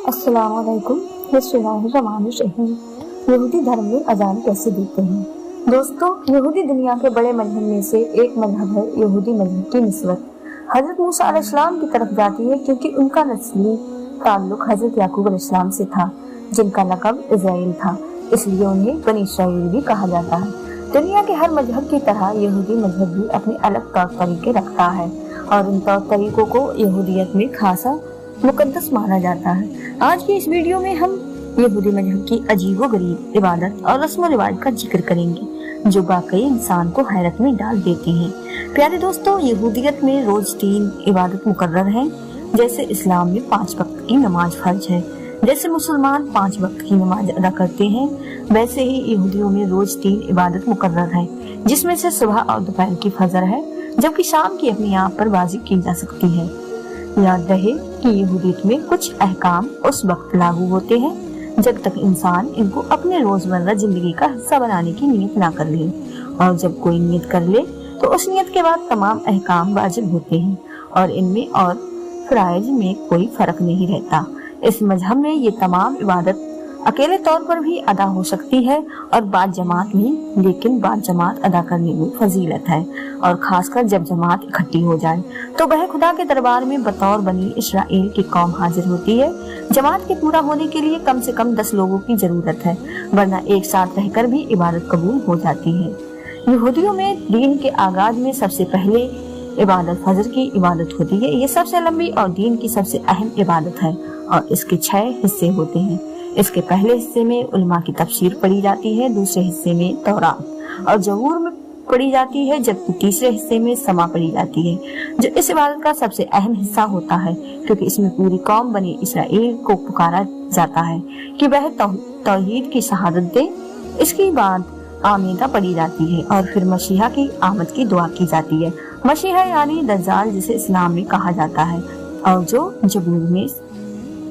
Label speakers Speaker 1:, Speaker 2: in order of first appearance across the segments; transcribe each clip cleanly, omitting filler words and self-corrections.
Speaker 1: अस्सलामुअलैकुम। बिस्मिल्लाहिर्रहमानिर्रहीम। यहूदी धर्म में अजान कैसे देते हैं? दोस्तों, यहूदी दुनिया के बड़े मजहब में से एक मजहब है यहूदी मजहब की निस्बत हजरत मूसा अलैहिस्सलाम की तरफ जाती है, क्योंकि उनका नस्ली ताल्लुक हजरत याकूब अलैहिस्सलाम से था, जिनका लक़ब इज़राइल था, इसलिए उन्हें बनी इस्राएल भी कहा जाता है। दुनिया के हर मजहब की तरह यहूदी मजहब भी अपने अलग तौर तरीके रखता है और उन तौर तरीकों को यहूदियत में खासा मुकद्दस माना जाता है। आज की इस वीडियो में हम यहूदी मजहब की अजीबोगरीब इबादत और रस्म रिवाज का जिक्र करेंगे, जो वाकई इंसान को हैरत में डाल देते हैं। प्यारे दोस्तों, यहूदियत में रोज 3 इबादत मुकर्रर हैं। जैसे इस्लाम में 5 वक्त की नमाज फर्ज है, जैसे मुसलमान 5 वक्त की नमाज अदा करते हैं, वैसे ही यहूदियों में रोज 3 इबादत मुकर्रर है, जिसमें से सुबह और दोपहर की फजर है, जबकि शाम की अपनी आप पर बाजी की जा सकती है। याद रहे कि यहूदियत में कुछ अहकाम उस वक्त लागू होते हैं जब तक इंसान इनको अपने रोजमर्रा जिंदगी का हिस्सा बनाने की नियत ना कर ले, और जब कोई नियत कर ले तो उस नियत के बाद तमाम अहकाम वाजिब होते हैं और इनमें और फराइज में कोई फर्क नहीं रहता। इस मजहब में ये तमाम इबादत अकेले तौर पर भी अदा हो सकती है और बाद जमात में, लेकिन बाद जमात अदा करने में फजीलत है, और खासकर जब जमात इकट्ठी हो जाए तो वह खुदा के दरबार में बतौर बनी इस्राएल की कौम हाजिर होती है। जमात के पूरा होने के लिए कम से कम 10 लोगों की जरूरत है, वरना एक साथ रहकर भी इबादत कबूल हो जाती है। यहूदियों में दीन के आगाज में सबसे पहले इबादत फजर की इबादत होती है। ये सबसे लंबी और दीन की सबसे अहम इबादत है और इसके 6 हिस्से होते हैं। इसके पहले हिस्से में उलमा की तफसीर पढ़ी जाती है, दूसरे हिस्से में तौरात और जबूर में पढ़ी जाती है, जबकि तीसरे हिस्से में समा पढ़ी जाती है, जो इस इबादत का सबसे अहम हिस्सा होता है, क्योंकि इसमें पूरी कौम बनी इसराइल को पुकारा जाता है कि वह तौहीद की शहादत दे। इसके बाद आमीदा पढ़ी जाती है और फिर मसीहा की आमद की दुआ की जाती है। मसीहा यानी दज्जाल, जिसे इस्लाम में कहा जाता है और जो जबूर में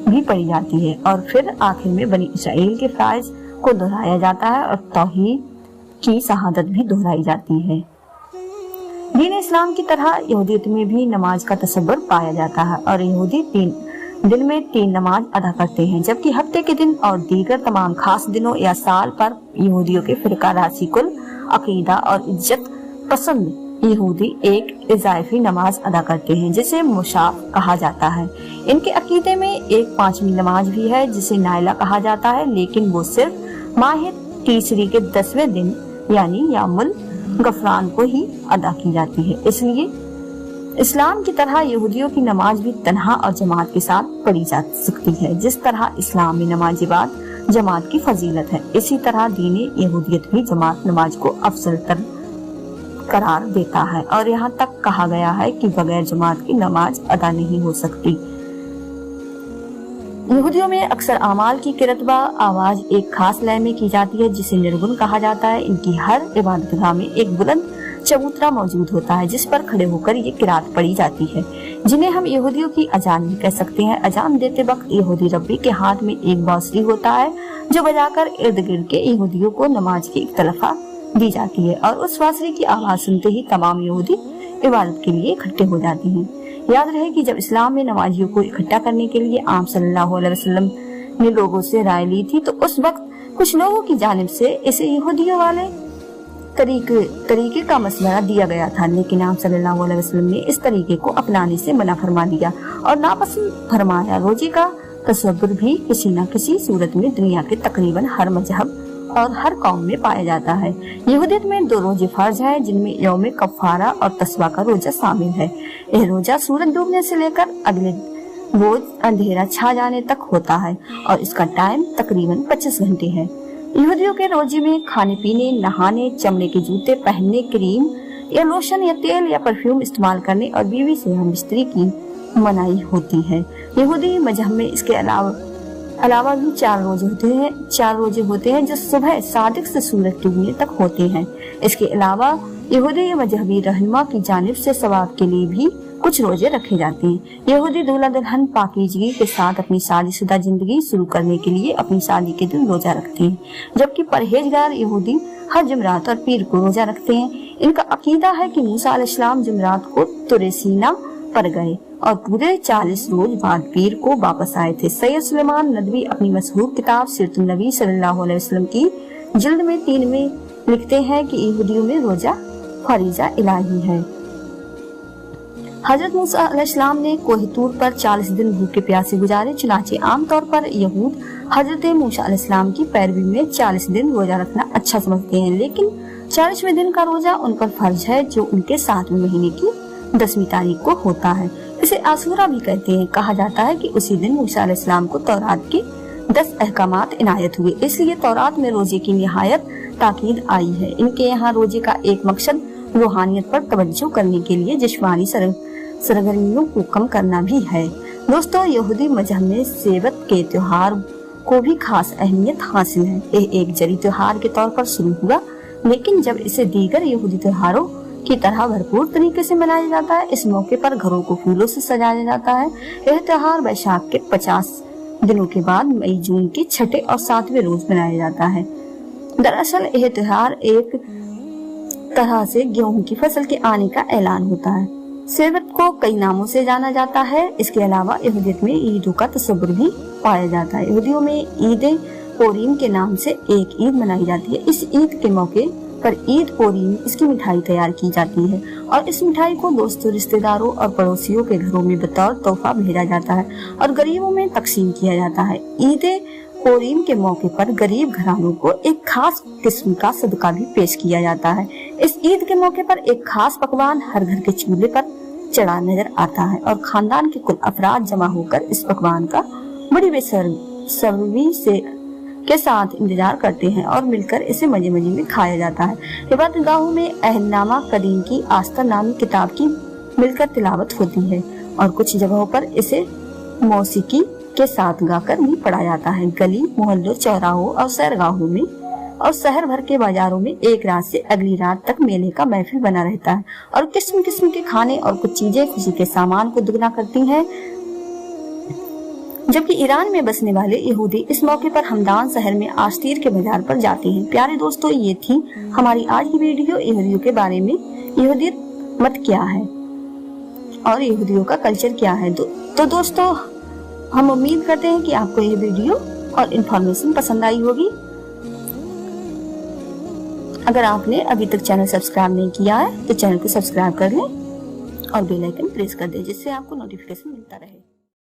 Speaker 1: भी पढ़ी जाती है, और फिर आखिर में बनी इस्राएल के फराइज को दोहराया जाता है और तौहीद की शहादत भी दोहराई जाती है। दीन इस्लाम की तरह यहूदियत में भी नमाज का तसव्वुर पाया जाता है और यहूदी 3 दिन में 3 नमाज अदा करते हैं, जबकि हफ्ते के दिन और दीगर तमाम खास दिनों या साल पर यहूदियों के फिरका रासिकुल अकीदा और इज्जत पसंद यहूदी एक इजाफी नमाज अदा करते हैं, जिसे मुशाफ कहा जाता है। इनके अकीदे में एक 5वीं नमाज भी है, जिसे नाइला कहा जाता है, लेकिन वो सिर्फ माह तीसरी के 10वें दिन यानी यामुल गफरान को ही अदा की जाती है। इसलिए इस्लाम की तरह यहूदियों की नमाज भी तन्हा और जमात के साथ पढ़ी जा सकती है। जिस तरह इस्लाम में नमाज बाद जमात की फजीलत है, इसी तरह दीन यहूदियत भी जमात नमाज को अफजल तर करार देता है और यहाँ तक कहा गया है कि बगैर जमात की नमाज अदा नहीं हो सकती। यहूदियों में अक्सर अमाल की किरतबा आवाज एक खास लय में की जाती है, जिसे निर्गुण कहा जाता है। इनकी हर इबादतगाह में एक बुलंद चबूतरा मौजूद होता है, जिस पर खड़े होकर ये किरात पढ़ी जाती है, जिन्हें हम यहूदियों की अजान भी कह सकते हैं। अजान देते वक्त यहूदी रब्बी के हाथ में एक बांसुरी होता है, जो बजाकर इर्द गिर्द के यहूदियों को नमाज की इख्तलाफा दी जाती है, और उस बांसुरी की आवाज सुनते ही तमाम यहूदी इबादत के लिए इकट्ठे हो जाते हैं। याद रहे कि जब इस्लाम में नमाजियों को इकट्ठा करने के लिए आम सल्लल्लाहु अलैहि वसल्लम ने लोगों से राय ली थी, तो उस वक्त कुछ लोगों की जानिब से इसे यहूदियों वाले तरीके का मशवरा दिया गया था, लेकिन आम सल्लल्लाहु अलैहि वसल्लम ने इस तरीके को अपनाने से मना फरमा दिया और नापसंद फरमाया। रोजे का तसव्वुर भी किसी न किसी सूरत में दुनिया के तकरीबन हर मजहब और हर कौम में पाया जाता है। यहूदियत में 2 रोजे फर्ज है, जिनमें यौम कफ़ारा और तस्वा का रोजा शामिल है। यह रोजा सूरज डूबने से लेकर अगले रोज अंधेरा छा जाने तक होता है और इसका टाइम तकरीबन 25 घंटे है। यहूदियों के रोजे में खाने पीने, नहाने, चमड़े के जूते पहनने, क्रीम या लोशन या तेल या परफ्यूम इस्तेमाल करने और बीवी से हम बिस्तरी की मनाही होती है। यहूदी मजहब में इसके अलावा भी 4 रोजे होते हैं जो सुबह सादिक से सूरज डूबने तक होते हैं। इसके अलावा यहूदी मजहबी रहनुमा की जानिब से सवाब के लिए भी कुछ रोजे रखे जाते हैं। यहूदी दूल्हा दुल्हन पाकीज़गी के साथ अपनी शादीशुदा जिंदगी शुरू करने के लिए अपनी शादी के दिन रोजा रखते हैं, जबकि परहेजगार यहूदी हर जुमरात और पीर को रोजा रखते हैं। इनका अकीदा है कि मूसा अलैहिस्सलाम जुमरात को तुरे सीना पर गए और पूरे 40 रोज बाद पीर को वापस आए थे। सैयद सुलेमान नदवी अपनी मशहूर किताब सीरतुन नबी सल्लल्लाहु अलैहि वसल्लम की जिल्द में 3 में लिखते हैं कि यहूदियों में रोजा फरीजा इलाही है। हजरत मूसा अलैहिस्सलाम ने कोह तूर पर 40 दिन भूखे प्यासे गुजारे। चुनाचे आमतौर पर यहूद हजरत मूसा अलैहिस्सलाम की पैरवी में 40 दिन रोजा रखना अच्छा समझते हैं, लेकिन 40वें दिन का रोजा उन पर फर्ज है जो उनके 7वें महीने की 10वीं तारीख को होता है। इसे आशूरा भी कहते हैं। कहा जाता है कि उसी दिन मूसा अलैहिस्सलाम को तौरात के 10 अहकामात इनायत हुए, इसलिए तौरात में रोजे की निहायत ताकीद आई है। इनके यहाँ रोजे का एक मकसद रूहानियत पर तवज्जो करने के लिए जिस्मानी सरगर्मियों को कम करना भी है। दोस्तों, यहूदी मजहब में सेबत के त्योहार को भी खास अहमियत हासिल है। यह एक जरी त्योहार के तौर पर शुरू हुआ, लेकिन जब इसे दीगर यहूदी त्योहारों की तरह भरपूर तरीके से मनाया जाता है। इस मौके पर घरों को फूलों से सजाया जाता है। यह त्योहार वैशाख के 50 दिनों के बाद मई जून के 6ठे और 7वें रोज मनाया जाता है। दरअसल यह त्योहार एक तरह से गेहूं की फसल के आने का ऐलान होता है। सेबत को कई नामों से जाना जाता है। इसके अलावा यहूदियत में ईदों का तस्वुर भी पाया जाता है। यहूदियों में ईद पोरीम के नाम से एक ईद मनाई जाती है। इस ईद के मौके पर ईद पोरीम इसकी मिठाई तैयार की जाती है और इस मिठाई को दोस्तों, रिश्तेदारों और पड़ोसियों के घरों में बतौर तोहफा भेजा जाता है और गरीबों में तकसीम किया जाता है। ईद पोरीम के मौके पर गरीब घरानों को एक खास किस्म का सदका भी पेश किया जाता है। इस ईद के मौके पर एक खास पकवान हर घर के चूल्हे पर चढ़ा नजर आता है और खानदान के कुल अफराद जमा होकर इस पकवान का बड़ी बेसब्री से के साथ इंतजार करते हैं और मिलकर इसे मजे मजे में खाया जाता है। इबादतगाहों में अहदनामा कदीम की आस्था नामी किताब की मिलकर तिलावत होती है और कुछ जगहों पर इसे मौसीकी के साथ गाकर भी पढ़ा जाता है। गली मोहल्लों, चौराहों और सैरगाहों में और शहर भर के बाजारों में एक रात से अगली रात तक मेले का महफिल बना रहता है और किस्म किस्म के खाने और कुछ चीजें खुशी के सामान को दुगना करती हैं। जबकि ईरान में बसने वाले यहूदी इस मौके पर हमदान शहर में आश्तीर के बाजार पर जाते हैं। प्यारे दोस्तों, ये थी हमारी आज की वीडियो यहूदियों के बारे में। यहूदियत मत क्या है और यहूदियों का कल्चर क्या है। तो दोस्तों, हम उम्मीद करते हैं कि आपको ये वीडियो और इन्फॉर्मेशन पसंद आई होगी। अगर आपने अभी तक चैनल सब्सक्राइब नहीं किया है तो चैनल को सब्सक्राइब कर लें और बेल आइकन प्रेस कर दें, जिससे आपको नोटिफिकेशन मिलता रहे।